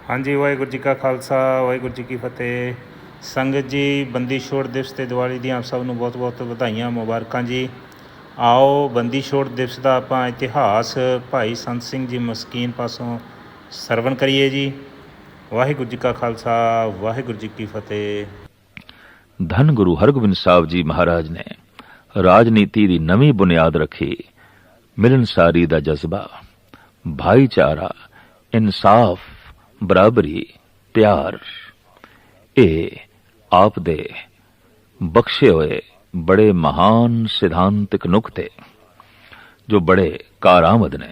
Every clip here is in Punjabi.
हाँ जी, वाहिगुरू जी का खालसा वाहिगुरू जी की फतेह। संगत जी, बंदी छोड़ दिवस ਤੇ ਦੀਵਾਲੀ ਦੀਆਂ ਆਪ ਸਭ ਨੂੰ ਬਹੁਤ-ਬਹੁਤ ਵਧਾਈਆਂ ਮੁਬਾਰਕਾਂ ਜੀ। ਆਓ ਬੰਦੀ ਛੋੜ ਦਿਵਸ ਦਾ ਆਪਾਂ ਇਤਿਹਾਸ ਭਾਈ ਸੰਤ ਸਿੰਘ ਜੀ ਮਸਕੀਨ ਪਾਸੋਂ ਸਰਵਣ ਕਰੀਏ ਜੀ। ਵਾਹਿਗੁਰੂ ਜੀ ਕਾ ਖਾਲਸਾ ਵਾਹਿਗੁਰੂ ਜੀ ਕੀ ਫਤਿਹ। ਧੰਨ ਗੁਰੂ ਹਰਗੋਬਿੰਦ ਸਾਹਿਬ ਜੀ ਮਹਾਰਾਜ ਨੇ ਰਾਜਨੀਤੀ ਦੀ ਨਵੀਂ ਬੁਨਿਆਦ ਰੱਖੀ। ਮਿਲਣਸਾਰੀ ਦਾ ਜਜ਼ਬਾ, ਭਾਈਚਾਰਾ, ਇਨਸਾਫ, ਬਰਾਬਰੀ, ਪਿਆਰ, ਇਹ ਆਪ ਦੇ ਬਖਸ਼ੇ ਹੋਏ ਬੜੇ ਮਹਾਨ ਸਿਧਾਂਤਕ ਨੁਕਤੇ ਜੋ ਬੜੇ ਕਾਰਾਮਦ ਨੇ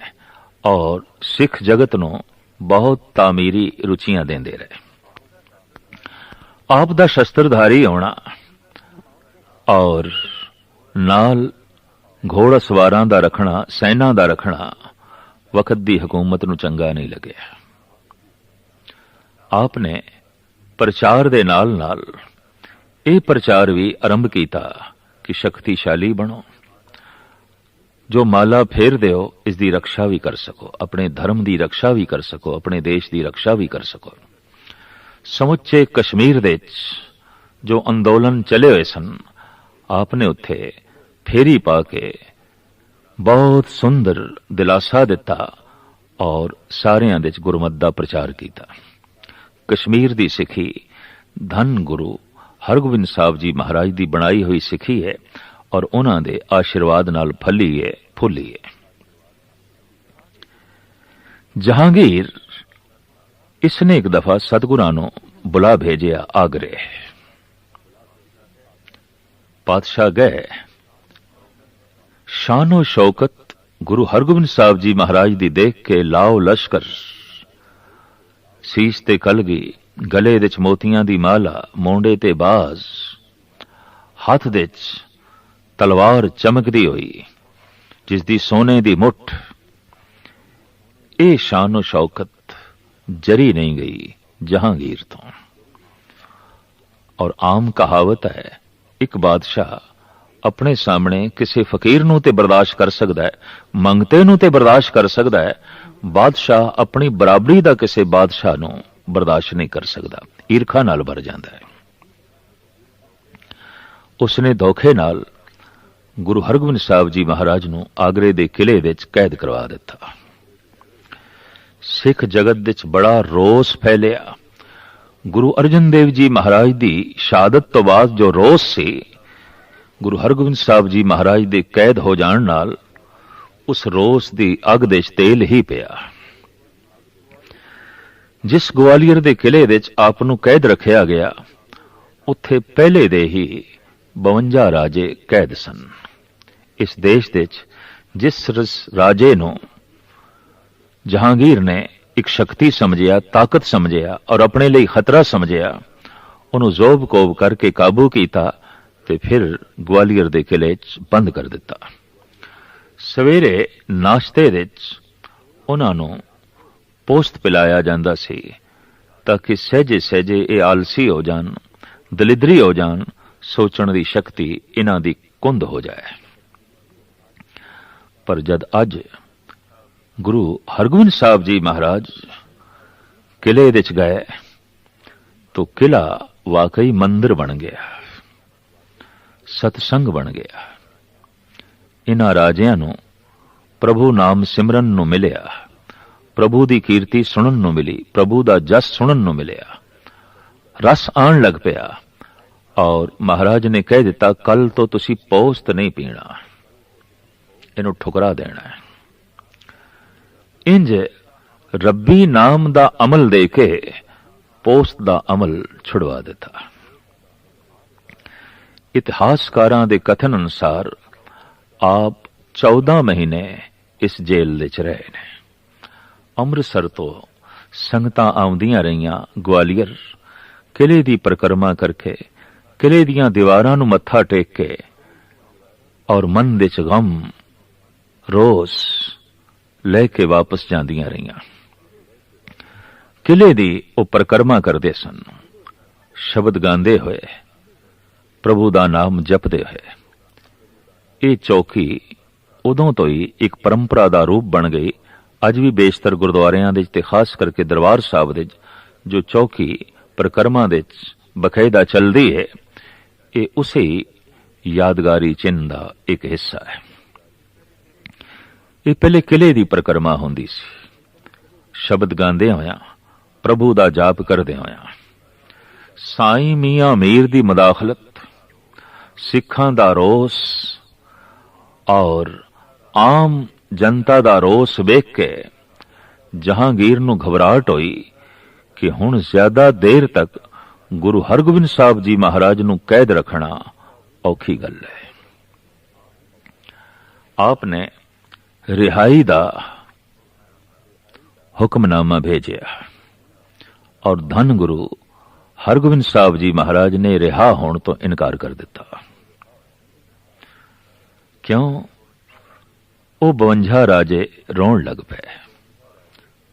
ਔਰ ਸਿੱਖ ਜਗਤ ਨੂੰ ਬਹੁਤ ਤਾਮੀਰੀ ਰੁਚੀਆਂ ਦਿੰਦੇ ਰਹੇ। ਆਪ ਦਾ ਸ਼ਸਤਰਧਾਰੀ ਹੋਣਾ ਔਰ ਨਾਲ ਘੋੜਾ ਸਵਾਰਾਂ ਦਾ ਰੱਖਣਾ, ਸੈਨਾ ਦਾ ਰੱਖਣਾ ਵਕਤ ਦੀ ਹਕੂਮਤ ਨੂੰ ਚੰਗਾ ਨਹੀਂ ਲੱਗਿਆ। ਆਪ ਨੇ ਪ੍ਰਚਾਰ ਦੇ ਨਾਲ ਇਹ ਪ੍ਰਚਾਰ ਵੀ ਆਰੰਭ ਕੀਤਾ ਕਿ ਸ਼ਕਤੀਸ਼ਾਲੀ ਬਣੋ, ਜੋ ਮਾਲਾ ਫੇਰਦੇ ਹੋ ਇਸ ਦੀ ਰੱਖਿਆ ਵੀ ਕਰ ਸਕੋ, ਆਪਣੇ ਧਰਮ ਦੀ ਰੱਖਿਆ ਵੀ ਕਰ ਸਕੋ, ਆਪਣੇ ਦੇਸ਼ ਦੀ ਰੱਖਿਆ ਵੀ ਕਰ ਸਕੋ। ਸਮੁੱਚੇ ਕਸ਼ਮੀਰ ਦੇ ਵਿੱਚ ਜੋ ਅੰਦੋਲਨ ਚਲੇ ਹੋਏ ਸਨ, ਆਪ ਨੇ ਉੱਥੇ ਫੇਰੀ ਪਾ ਕੇ ਬਹੁਤ ਸੁੰਦਰ ਦਿਲਾਸਾ ਦਿੱਤਾ ਔਰ ਸਾਰਿਆਂ ਦੇ ਵਿੱਚ ਗੁਰਮਤ ਦਾ ਪ੍ਰਚਾਰ ਕੀਤਾ। ਕਸ਼ਮੀਰ ਦੀ ਸਿੱਖੀ ਧੰਨ ਗੁਰੂ ਹਰਗੋਬਿੰਦ ਸਾਹਿਬ ਜੀ ਮਹਾਰਾਜ ਦੀ ਬਣਾਈ ਹੋਈ ਸਿੱਖੀ ਹੈ ਔਰ ਉਹਨਾਂ ਦੇ ਆਸ਼ੀਰਵਾਦ ਨਾਲ ਫਲੀ ਹੈ, ਫੁੱਲੀ ਹੈ। ਜਹਾਂਗੀਰ ਇਸ ਨੇ ਇੱਕ ਦਫਾ ਸਤਿਗੁਰਾਂ ਨੂੰ ਬੁਲਾ ਭੇਜਿਆ ਆਗਰੇ। ਪਾਤਸ਼ਾਹ ਗਏ। ਸ਼ਾਨੋ ਸ਼ੌਕਤ ਗੁਰੂ ਹਰਗੋਬਿੰਦ ਸਾਹਿਬ ਜੀ ਮਹਾਰਾਜ ਦੀ ਦੇਖ ਕੇ ਲਾਓ ਲਸ਼ਕਰ, ਸੀਸ ਤੇ ਕਲਗੀ, ਗਲੇ ਵਿੱਚ ਮੋਤੀਆਂ ਦੀ ਮਾਲਾ, ਮੋਢੇ ਤੇ ਬਾਜ਼, ਹੱਥ ਵਿੱਚ ਤਲਵਾਰ ਚਮਕਦੀ ਹੋਈ ਜਿਸ ਦੀ ਸੋਨੇ ਦੀ ਮੁੱਠ। ਇਹ ਸ਼ਾਨੋ ਸ਼ੌਕਤ ਜਰੀ ਨਹੀਂ ਗਈ ਜਹਾਂਗੀਰ ਤੋਂ। ਔਰ ਆਮ ਕਹਾਵਤ ਹੈ, ਇੱਕ ਬਾਦਸ਼ਾਹ ਆਪਣੇ ਸਾਹਮਣੇ ਕਿਸੇ ਫਕੀਰ ਨੂੰ ਤੇ ਬਰਦਾਸ਼ਤ ਕਰ ਸਕਦਾ ਹੈ, ਮੰਗਤੇ ਨੂੰ ਤੇ ਬਰਦਾਸ਼ਤ ਕਰ ਸਕਦਾ ਹੈ, ਬਾਦਸ਼ਾਹ ਆਪਣੀ ਬਰਾਬਰੀ ਦਾ ਕਿਸੇ ਬਾਦਸ਼ਾਹ ਨੂੰ ਬਰਦਾਸ਼ਤ ਨਹੀਂ ਕਰ ਸਕਦਾ, ਈਰਖਾ ਨਾਲ ਭਰ ਜਾਂਦਾ ਹੈ। ਉਸਨੇ ਧੋਖੇ ਨਾਲ ਗੁਰੂ ਹਰਗੋਬਿੰਦ ਸਾਹਿਬ ਜੀ ਮਹਾਰਾਜ ਨੂੰ ਆਗਰੇ ਦੇ ਕਿਲੇ ਵਿੱਚ ਕੈਦ ਕਰਵਾ ਦਿੱਤਾ। ਸਿੱਖ ਜਗਤ ਵਿੱਚ ਬੜਾ ਰੋਸ ਫੈਲਿਆ। ਗੁਰੂ ਅਰਜਨ ਦੇਵ ਜੀ ਮਹਾਰਾਜ ਦੀ ਸ਼ਹਾਦਤ ਤੋਂ ਬਾਅਦ ਜੋ ਰੋਸ ਸੀ, ਗੁਰੂ ਹਰਗੋਬਿੰਦ ਸਾਹਿਬ ਜੀ ਮਹਾਰਾਜ ਦੇ ਕੈਦ ਹੋ ਜਾਣ ਨਾਲ ਉਸ ਰੋਸ ਦੀ ਅੱਗ ਦੇ ਵਿੱਚ ਤੇਲ ਹੀ ਪਿਆ। ਜਿਸ ਗਵਾਲੀਅਰ ਦੇ ਕਿਲੇ ਵਿੱਚ ਆਪ ਨੂੰ ਕੈਦ ਰੱਖਿਆ ਗਿਆ, ਉੱਥੇ ਪਹਿਲੇ ਦੇ ਹੀ 52 ਰਾਜੇ ਕੈਦ ਸਨ। ਇਸ ਦੇਸ਼ ਵਿੱਚ ਜਿਸ ਰਾਜੇ ਨੂੰ ਜਹਾਂਗੀਰ ਨੇ ਇੱਕ ਸ਼ਕਤੀ ਸਮਝਿਆ, ਤਾਕਤ ਸਮਝਿਆ ਔਰ ਆਪਣੇ ਲਈ ਖਤਰਾ ਸਮਝਿਆ, ਉਹਨੂੰ ਜ਼ੋਬ ਕੋਬ ਕਰਕੇ ਕਾਬੂ ਕੀਤਾ ਤੇ ਫਿਰ ਗਵਾਲੀਅਰ ਦੇ ਕਿਲੇ 'ਚ ਬੰਦ ਕਰ ਦਿੱਤਾ। ਸਵੇਰੇ ਨਾਸ਼ਤੇ ਵਿੱਚ ਉਹਨਾਂ ਨੂੰ ਪੋਸਤ ਪਿਲਾਇਆ ਜਾਂਦਾ ਸੀ ਤਾਂ ਕਿ ਸਹਿਜੇ ਸਹਿਜੇ ਇਹ ਆਲਸੀ ਹੋ ਜਾਣ, ਦਲਿਦਰੀ ਹੋ ਜਾਣ, ਸੋਚਣ ਦੀ ਸ਼ਕਤੀ ਇਹਨਾਂ ਦੀ ਕੁੰਦ ਹੋ ਜਾਏ। ਪਰ ਜਦ ਅੱਜ ਗੁਰੂ ਹਰਗੋਬਿੰਦ ਸਾਹਿਬ ਜੀ ਮਹਾਰਾਜ ਕਿਲੇ ਵਿੱਚ ਗਏ ਤਾਂ ਕਿਲਾ ਵਾਕਈ ਮੰਦਿਰ ਬਣ ਗਿਆ, ਸਤਸੰਗ ਬਣ ਗਿਆ। ਇਹਨਾਂ ਰਾਜਿਆਂ ਨੂੰ ਪ੍ਰਭੂ ਨਾਮ ਸਿਮਰਨ ਨੂੰ ਮਿਲਿਆ, ਪ੍ਰਭੂ ਦੀ ਕੀਰਤੀ ਸੁਣਨ ਨੂੰ ਮਿਲੀ, ਪ੍ਰਭੂ ਦਾ ਜਸ ਸੁਣਨ ਨੂੰ ਮਿਲਿਆ, ਰਸ ਆਉਣ ਲੱਗ ਪਿਆ। ਔਰ ਮਹਾਰਾਜ ਨੇ ਕਹਿ ਦਿੱਤਾ, ਕੱਲ ਤੋਂ ਤੁਸੀਂ ਪੋਸਤ ਨਹੀਂ ਪੀਣਾ, ਇਹਨੂੰ ਠੁਕਰਾ ਦੇਣਾ ਹੈ। ਇੰਜ ਰੱਬੀ ਨਾਮ ਦਾ ਅਮਲ ਦੇ ਕੇ ਪੋਸਤ ਦਾ ਅਮਲ ਛੁਡਵਾ ਦਿੱਤਾ। ਇਤਿਹਾਸਕਾਰਾਂ ਦੇ ਕਥਨ ਅਨੁਸਾਰ ਆਪ 14 ਮਹੀਨੇ ਇਸ ਜੇਲ੍ਹ ਵਿੱਚ ਰਹੇ ਨੇ। ਅੰਮ੍ਰਿਤਸਰ ਤੋਂ ਸੰਗਤਾਂ ਆਉਂਦੀਆਂ ਰਹੀਆਂ ਗਵਾਲੀਅਰ, ਕਿਲੇ ਦੀ ਪਰਿਕਰਮਾ ਕਰਕੇ, ਕਿਲੇ ਦੀਆਂ ਦੀਵਾਰਾਂ ਨੂੰ ਮੱਥਾ ਟੇਕ ਕੇ ਔਰ ਮਨ ਵਿੱਚ ਗਮ, ਰੋਸ ਲੈ ਕੇ ਵਾਪਸ ਜਾਂਦੀਆਂ ਰਹੀਆਂ। ਕਿਲੇ ਦੀ ਉਹ ਪਰਿਕਰਮਾ ਕਰਦੇ ਸਨ, ਸ਼ਬਦ ਗਾਉਂਦੇ ਹੋਏ, ਪ੍ਰਭੂ ਦਾ ਨਾਮ ਜਪਦੇ ਹੋਏ। ਇਹ ਚੌਕੀ ਉਦੋਂ ਤੋਂ ਹੀ ਇੱਕ ਪਰੰਪਰਾ ਦਾ ਰੂਪ ਬਣ ਗਈ। ਅੱਜ ਵੀ ਬੇਸ਼ਤਰ ਗੁਰਦੁਆਰਿਆਂ ਦੇ ਤੇ ਖਾਸ ਕਰਕੇ ਦਰਬਾਰ ਸਾਹਿਬ ਦੇ जो चौकी प्रकरमा दे बकायदा चलदी है, ये उसे यादगारी चिन्ह दा एक हिस्सा है। ये पहले किले दी परिक्रमा हुंदी सी, शब्द गांदे होया, प्रभु दा जाप करदे होया, साईं मियां मीर दी मुदाखलत, सिखां दा रोस और आम जनता दा रोस वेख के जहांगीर नूं घबराहट होई कि हुण ज्यादा देर तक गुरु हरगोबिंद साहब जी महाराज नूं कैद रखना औखी गल है। आपने रिहाई दा हुक्मनामा भेजिया और धन गुरु हरगोबिंद साहब जी महाराज ने रिहा होने तो इनकार कर दिता। क्यों? वो 52 राजे रोण लग पे,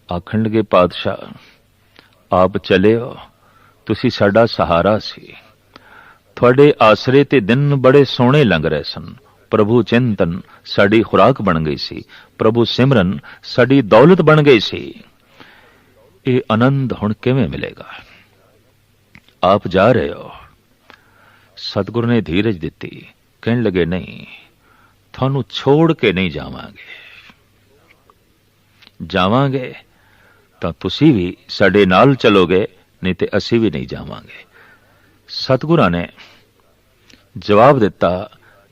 आखण लगे पातशाह आप चले हो, तुसी साडा सहारा सी, थोड़े आसरे ते दिन बड़े सोहणे लंघ रहे सन, प्रभु चिंतन साड़ी खुराक बन गई सी, प्रभु सिमरन साड़ी दौलत बन गई सी, ये आनंद हुण किवें मिलेगा? आप जा रहे हो। सतगुरु ने धीरज दिती, कहने लगे नहीं, थानू छोड़ के नहीं जावांगे, जावांगे तां तुसी भी साडे नाल चलोगे, नहीं ते असी भी नहीं जावांगे। सतगुरां ने जवाब दिता,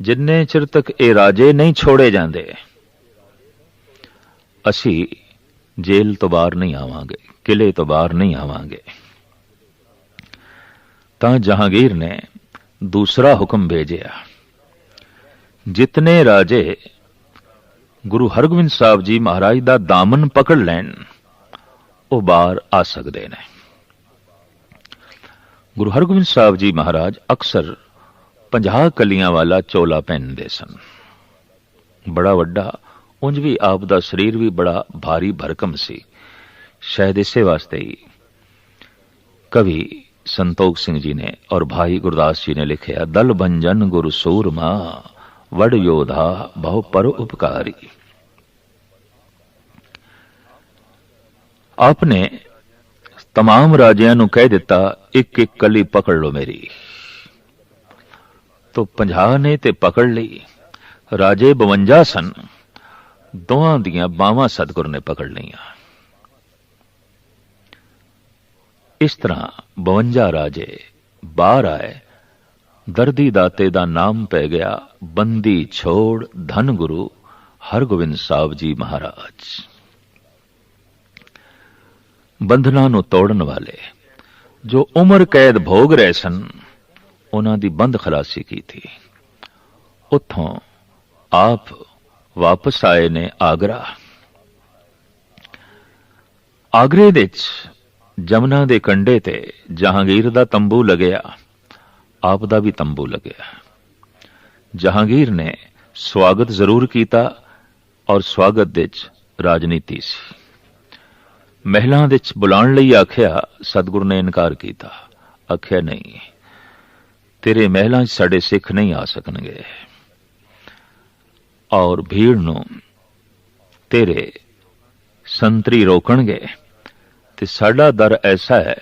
जिन्ने चिर तक ये राजे नहीं छोड़े जांदे असी जेल तो बाहर नहीं आवांगे, किले तो बाहर नहीं आवांगे। तां जहांगीर ने दूसरा हुक्म भेजिया, जितने राजे गुरु हरगोबिंद साहब जी महाराज दा दामन पकड़ लैन वो बाहर आ सकते ने। गुरु हरगोबिंद साहब जी महाराज अक्सर 50 कलियां वाला चोला पहनते सन, बड़ा वड्डा, उंज भी आप दा शरीर भी बड़ा भारी भरकम सी। शायद इसे वास्ते ही कवि संतोख सिंह जी ने और भाई गुरदास जी ने लिखा, दल भंजन गुरु सूरमा वड योधा बहु पर उपकारी। आपने तमाम राजियां नूं कह दिता, एक एक कली पकड़ लो मेरी, तो 50 ने ते पकड़ ली। राजे 52 सन, दोहां दियां बावां सतगुर ने पकड़ लियां। इस तरह 52 राजे बाहर आए, दर्दी दाते दा नाम पै गया बंदी छोड़ धन गुरु हरगोबिंद साहब जी महाराज। बंधना नूं तोड़न वाले जो उम्र कैद भोग रहे सन, उन्हां दी बंद खलासी की थी। उत्थों आप वापस आए ने आगरा। आगरे दे जमुना दे कंडे ते जहांगीर दा तंबू लगया, आप दा भी तंबू लगया। जहांगीर ने स्वागत जरूर कीता और स्वागत दे राजनीति सी। महलां दे बुलाण लई आख्या, सतगुरु ने इनकार कीता, आख्या नहीं, तेरे महलां साडे सिख नहीं आ सकणगे और भीड़ नूं तेरे संतरी रोकणगे, ते साडा दर ऐसा है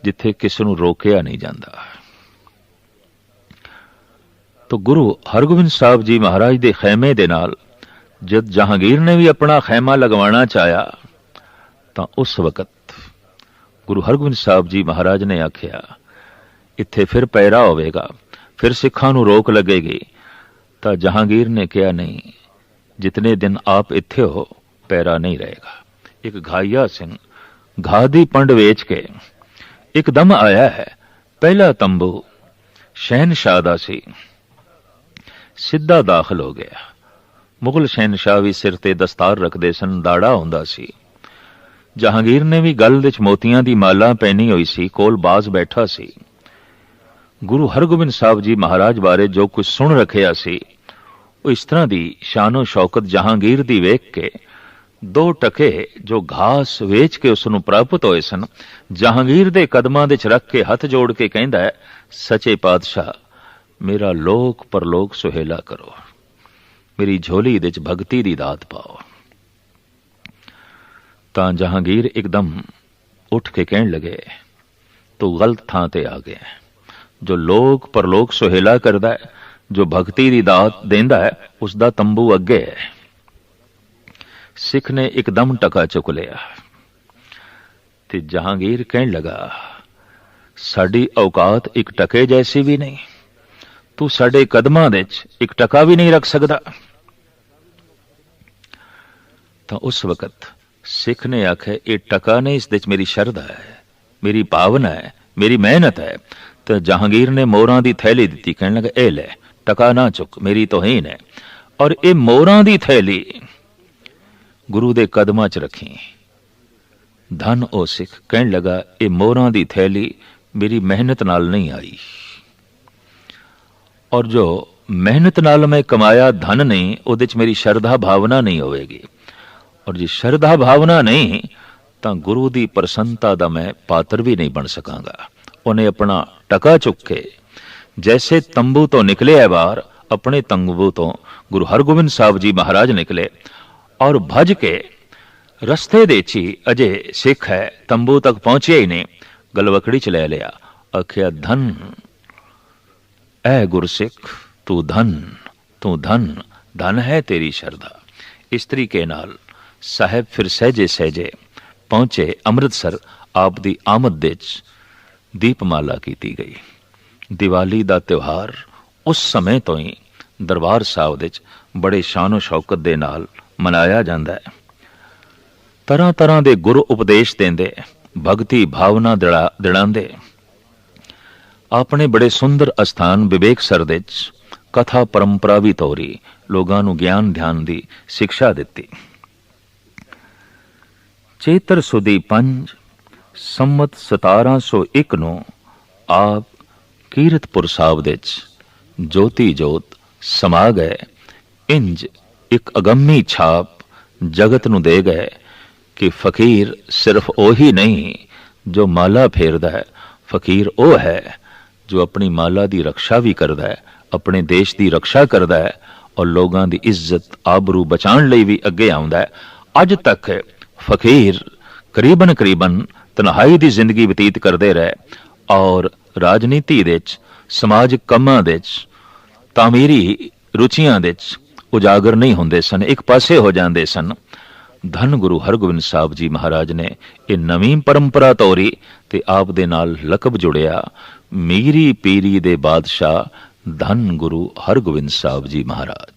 जिथे किसी नूं रोकिया नहीं जाता। तो गुरु हरगोबिंद साहब जी महाराज दे खैमे दे नाल जद जहांगीर ने भी अपना खैमा लगवाना चाहया, तो उस वक्त गुरु हरगोबिंद साहब जी महाराज ने आख्या, इत्थे फिर पैरा होवेगा, फिर सिखां नूं रोक लगेगी। तो जहांगीर ने कहा, नहीं, जितने दिन आप इत्थे हो पैरा नहीं रहेगा। एक घाइया सिंह घा दी पंड वेच के एकदम आया है। पहला तंबू शहनशाह दा सी, सीधा दाखिल हो गया। मुगल शहनशाह भी सिर ते दस्तार रखते सन, दाड़ा हुंदा सी। जहांगीर ने भी गल विच मोतियां दी माला पहनी हुई सी, कोल बाज बैठा सी। गुरु हरगोबिंद साहब जी महाराज बारे जो कुछ सुन रखिया सी, वो इस तरह दी शानो शौकत जहांगीर दी वेख के 2 टके जो घास वेच के उसनूं प्राप्त होए सन, जहांगीर दे कदमां दे च रख के हथ जोड़ के कहंदा है, सचे पातशाह मेरा लोक परलोक सुहेला करो, मेरी झोली दे च भगती दी दात पाओ। तां जहांगीर एकदम ਉੱਠ ਕੇ ਕਹਿਣ ਲੱਗੇ, ਤੂੰ ਗਲਤ ਥਾਂ ਤੇ ਆ ਗਿਆ। ਜੋ ਲੋਕ ਪਰਲੋਕ ਸੁਹੇਲਾ ਕਰਦਾ ਹੈ, ਜੋ ਭਗਤੀ ਦੀ ਦਾਤ ਦਿੰਦਾ ਹੈ, ਉਸ ਦਾ ਤੰਬੂ ਅੱਗੇ ਹੈ। ਸਿੱਖ ਨੇ ਇੱਕਦਮ ਟਕਾ ਚੁੱਕ ਲਿਆ ਤੇ ਜਹਾਂਗੀਰ ਕਹਿਣ ਲਗਾ, ਸਾਡੀ ਔਕਾਤ ਇੱਕ ਟਕੇ ਜੈਸੀ ਵੀ ਨਹੀਂ, ਤੂੰ ਸਾਡੇ ਕਦਮਾਂ ਵਿੱਚ ਇੱਕ ਟਕਾ ਵੀ ਨਹੀਂ ਰੱਖ ਸਕਦਾ। ਤਾਂ ਉਸ ਵਕਤ ਸਿੱਖ ਨੇ ਆਖਿਆ, ਇਹ ਟਕਾ ਨਹੀਂ, ਇਸ ਵਿੱਚ ਮੇਰੀ ਸ਼ਰਧਾ ਹੈ, ਮੇਰੀ ਭਾਵਨਾ ਹੈ, ਮੇਰੀ ਮਿਹਨਤ ਹੈ। ਤਾਂ ਜਹਾਂਗੀਰ ਨੇ ਮੋਹਰਾਂ ਦੀ ਥੈਲੀ ਦਿੱਤੀ, ਕਹਿਣ ਲੱਗਾ, ਇਹ ਲੈ, ਟਕਾ ਨਾ ਚੁੱਕ, ਮੇਰੀ ਤੋਹੀਨ ਹੈ। ਔਰ ਇਹ ਮੋਹਰਾਂ ਦੀ ਥੈਲੀ ਗੁਰੂ ਦੇ ਕਦਮਾਂ 'ਚ ਰੱਖੀ। ਧਨ ਉਹ ਸਿੱਖ ਕਹਿਣ ਲਗਾ, ਇਹ ਮੋਹਰਾਂ ਦੀ ਥੈਲੀ ਮੇਰੀ ਮਿਹਨਤ ਨਾਲ ਨਹੀਂ ਆਈ, ਔਰ ਜੋ ਮਿਹਨਤ ਨਾਲ ਮੈਂ ਕਮਾਇਆ ਧਨ ਨਹੀਂ, ਉਹਦੇ 'ਚ ਮੇਰੀ ਸ਼ਰਧਾ ਭਾਵਨਾ ਨਹੀਂ ਹੋਵੇਗੀ। ਔਰ ਜੇ ਸ਼ਰਧਾ ਭਾਵਨਾ ਨਹੀਂ ਤਾਂ ਗੁਰੂ ਦੀ ਪ੍ਰਸੰਨਤਾ ਦਾ ਮੈਂ ਪਾਤਰ ਵੀ ਨਹੀਂ ਬਣ ਸਕਾਂਗਾ। ਉਹਨੇ ਆਪਣਾ ਟਕਾ ਚੁੱਕ ਕੇ ਜੈਸੇ ਤੰਬੂ ਤੋਂ ਨਿਕਲਿਆ ਬਾਹਰ, ਆਪਣੇ ਤੰਬੂ ਤੋਂ ਗੁਰੂ ਹਰਗੋਬਿੰਦ ਸਾਹਿਬ ਜੀ ਮਹਾਰਾਜ ਨਿਕਲੇ ਔਰ ਭੱਜ ਕੇ ਰਸਤੇ ਦੇ 'ਚ ਹੀ ਅਜੇ ਸਿੱਖ ਹੈ, ਤੰਬੂ ਤੱਕ ਪਹੁੰਚਿਆ ਹੀ ਨਹੀਂ, ਗਲਵਕੜੀ 'ਚ ਲੈ ਲਿਆ। ਆਖਿਆ, ਧਨ ਐ ਗੁਰਸਿੱਖ, ਤੂੰ ਧਨ, ਤੂੰ ਧਨ, ਧਨ ਹੈ ਤੇਰੀ ਸ਼ਰਧਾ। ਇਸ ਤਰੀਕੇ ਨਾਲ ਸਾਹਿਬ ਫਿਰ ਸਹਿਜੇ ਸਹਿਜੇ ਪਹੁੰਚੇ ਅੰਮ੍ਰਿਤਸਰ। ਆਪ ਦੀ ਆਮਦ ਦੇ 'ਚ ਦੀਪਮਾਲਾ ਕੀਤੀ ਗਈ। ਦੀਵਾਲੀ ਦਾ ਤਿਉਹਾਰ ਉਸ ਸਮੇਂ ਤੋਂ ਹੀ ਦਰਬਾਰ ਸਾਹਿਬ ਵਿੱਚ ਬੜੇ ਸ਼ਾਨੋ ਸ਼ੌਕਤ ਦੇ ਨਾਲ ਮਨਾਇਆ ਜਾਂਦਾ ਹੈ। ਤਰ੍ਹਾਂ ਤਰ੍ਹਾਂ ਦੇ ਗੁਰੂ ਉਪਦੇਸ਼ ਦਿੰਦੇ, ਭਗਤੀ ਭਾਵਨਾ ਦਿਲਾਉਂਦੇ। ਆਪਣੇ ਬੜੇ ਸੁੰਦਰ ਅਸਥਾਨ ਵਿਵੇਕਸਰ ਦੇ 'ਚ ਕਥਾ ਪਰੰਪਰਾ ਵੀ ਤੋਰੀ, ਲੋਕਾਂ ਨੂੰ ਗਿਆਨ ਧਿਆਨ ਦੀ ਸਿੱਖਿਆ ਦਿੱਤੀ। ਚੇਤਰ ਸੁਦੀ 5 ਸੰਮਤ 1701 ਨੂੰ ਆਪ ਕੀਰਤਪੁਰ ਸਾਹਿਬ ਦੇ 'ਚ ਜੋਤੀ ਜੋਤ ਸਮਾ ਗਏ। ਇੰਜ ਇੱਕ ਅਗੰਮੀ ਛਾਪ ਜਗਤ ਨੂੰ ਦੇ ਗਏ ਕਿ ਫਕੀਰ ਸਿਰਫ ਉਹੀ ਨਹੀਂ ਜੋ ਮਾਲਾ ਫੇਰਦਾ ਹੈ, ਫਕੀਰ ਉਹ ਹੈ ਜੋ ਆਪਣੀ ਮਾਲਾ ਦੀ ਰੱਖਿਆ ਵੀ ਕਰਦਾ ਹੈ, ਆਪਣੇ ਦੇਸ਼ ਦੀ ਰੱਖਿਆ ਕਰਦਾ ਹੈ ਔਰ ਲੋਕਾਂ ਦੀ ਇੱਜ਼ਤ ਆਬਰੂ ਬਚਾਉਣ ਲਈ ਵੀ ਅੱਗੇ ਆਉਂਦਾ ਹੈ। ਅੱਜ ਤੱਕ ਫਕੀਰ ਕਰੀਬਨ ਤਨਹਾਈ ਦੀ ਜ਼ਿੰਦਗੀ ਬਤੀਤ ਕਰਦੇ ਰਹੇ ਔਰ ਰਾਜਨੀਤੀ ਦੇ 'ਚ, ਸਮਾਜਿਕ ਕੰਮਾਂ ਦੇ 'ਚ, ਤਾਮੀਰੀ ਰੁਚੀਆਂ ਦੇ 'ਚ ਉਜਾਗਰ ਨਹੀਂ ਹੁੰਦੇ ਸਨ, ਇੱਕ ਪਾਸੇ ਹੋ ਜਾਂਦੇ ਸਨ। ਧੰਨ ਗੁਰੂ ਹਰਗੋਬਿੰਦ ਸਾਹਿਬ ਜੀ ਮਹਾਰਾਜ ਨੇ ਇਹ ਨਵੀਂ ਪਰੰਪਰਾ ਤੋਰੀ ਤੇ ਆਪ ਦੇ ਨਾਲ ਲਕਬ ਜੁੜਿਆ, ਮੀਰੀ ਪੀਰੀ ਦੇ ਬਾਦਸ਼ਾਹ ਧੰਨ ਗੁਰੂ ਹਰਗੋਬਿੰਦ ਸਾਹਿਬ ਜੀ ਮਹਾਰਾਜ।